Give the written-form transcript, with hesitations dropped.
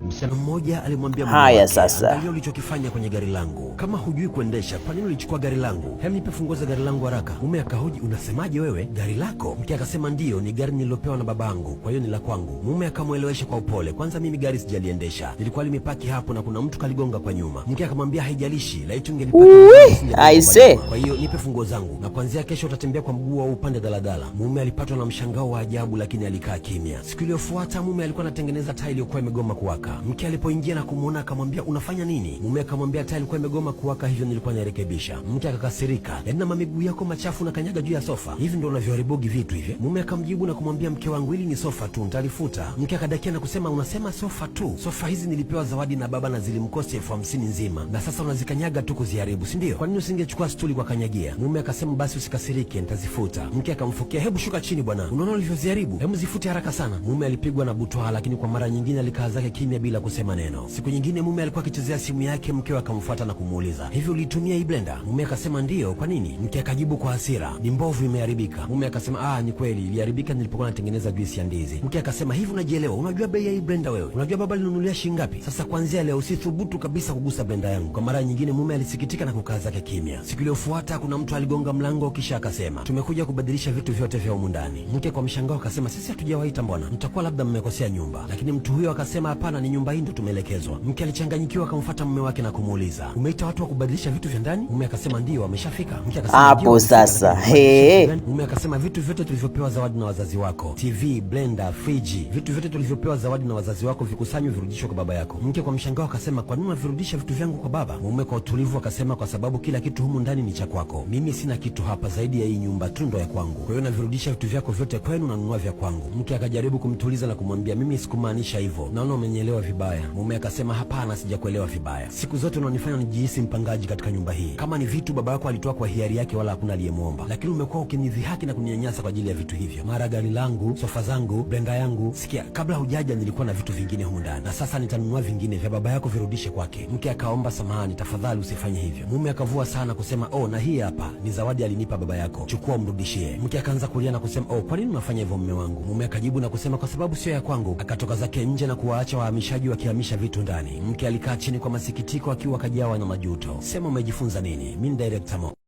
Msichana mmoja alimwambia haya sasa, angalia ulichokifanya kwenye gari langu. Kama hujui kuendesha, kwa nini ulichukua gari langu? Hem, nipe funguo za gari langu haraka. Mume akahoji, unasemaje wewe? Gari lako? Mke akasema ndiyo, ni gari nililopewa na babangu, kwa hiyo ni la kwangu. Mume akamwelewesha kwa upole, kwanza mimi gari sijaliendesha, nilikuwa limepaki hapo na kuna mtu kaligonga kwa nyuma. Mke akamwambia haijalishi, laiti ungelipaki, kwa hiyo nipe funguo zangu na kuanzia kesho utatembea kwa mguu au upande daladala. Mume alipatwa na mshangao wa ajabu, lakini alikaa kimya. Siku iliyofuata mume alikuwa anatengeneza taa iliyokuwa imegoma kuwaka. Mke alipoingia na kumuona akamwambia, unafanya nini? Mume akamwambia, taa ilikuwa imegoma kuwaka, hivyo nilikuwa nairekebisha. Mke akakasirika, yaani na miguu yako machafu na kanyaga juu ya sofa, hivi ndio unavyoharibugi vitu hivi? Mume akamjibu na kumwambia, mke wangu, hili ni sofa tu, nitalifuta. Mke akadakia na kusema, unasema sofa tu? Sofa hizi nilipewa zawadi na baba na zilimkosa 50,000 nzima, na sasa unazikanyaga tu kuziharibu, si ndio? Kwa nini usingechukua stuli kwa kanyagia? Mume akasema, basi usikasirike, nitazifuta. Mke akamfukia, hebu shuka chini bwana, unaona ulivyoziharibu, hebu zifute haraka sana. Mume alipigwa na butwaa, lakini kwa mara nyingine alikaa zake kimya bila kusema neno. Siku nyingine mume alikuwa akichezea simu yake, mkewe akamfuata na kumuuliza, hivi ulitumia hii blender? Mume akasema ndiyo, kwa nini? Mke akajibu kwa hasira, ni mbovu, imeharibika. Mume akasema, ni kweli iliharibika nilipokuwa natengeneza juisi ya ndizi. Mke akasema, hivi unajielewa? Unajua bei ya hii blender wewe? Unajua baba alinunulia shilingi ngapi? Sasa kuanzia leo usithubutu kabisa kugusa blender yangu. Kwa mara nyingine mume alisikitika na kukaa zake kimya. Siku iliyofuata kuna mtu aligonga mlango, kisha akasema, tumekuja kubadilisha vitu vyote vya humu ndani. Mke kwa mshangao akasema, sisi hatujawaita mbona, mtakuwa labda mmekosea nyumba. Lakini mtu huyo akasema, hapana, ni nyumba hii ndio tumeelekezwa. Mke alichanganyikiwa akamfuata mume wake na kumuuliza, umeita watu wa kubadilisha vitu vya ndani? Mume akasema ndiyo, wameshafika. Mke akasema hapo sasa, mume akasema, vitu vyote tulivyopewa zawadi na wazazi wako, TV, blender, friji, vitu vyote tulivyopewa zawadi na wazazi wako vikusanywe virudishwe kwa baba yako. Mke kwa mshangao akasema, kwa nini unavirudisha vitu vyangu kwa baba? Mume kwa utulivu akasema, kwa sababu kila kitu humu ndani ni cha kwako, mimi sina kitu hapa zaidi ya hii nyumba tu ndo ya kwangu, kwa hiyo navirudisha vitu vyako vyote kwenu na nunua vya kwangu. Mke akajaribu kumtuliza na kumwambia, mimi sikumaanisha hivyo, naona umenielewa vibaya. Mume akasema, hapana, sijakuelewa vibaya, siku zote unanifanya nijihisi mpangaji katika nyumba hii. Kama ni vitu baba yako alitoa kwa hiari yake, wala hakuna aliyemwomba, lakini umekuwa ukinidhihaki na kuninyanyasa kwa ajili ya vitu hivyo, mara gari langu, sofa zangu, blender yangu. Sikia, kabla hujaja nilikuwa na vitu vingine humu ndani, na sasa nitanunua vingine vya baba yako, virudishe kwake. Mke akaomba samahani, tafadhali usifanye hivyo. Mume akavua sana kusema, na hii hapa ni zawadi alinipa baba yako, chukua umrudishie. Mke akaanza kulia na kusema, kwa nini unafanya hivyo mume wangu? Mume akajibu na kusema, kwa sababu sio ya kwangu. Akatoka zake nje na kuwaacha wahamishaji wakihamisha vitu ndani. Mke alikaa chini kwa masikitiko akiwa kajawa na majuto. Sema umejifunza nini? Mimi ni director Mo.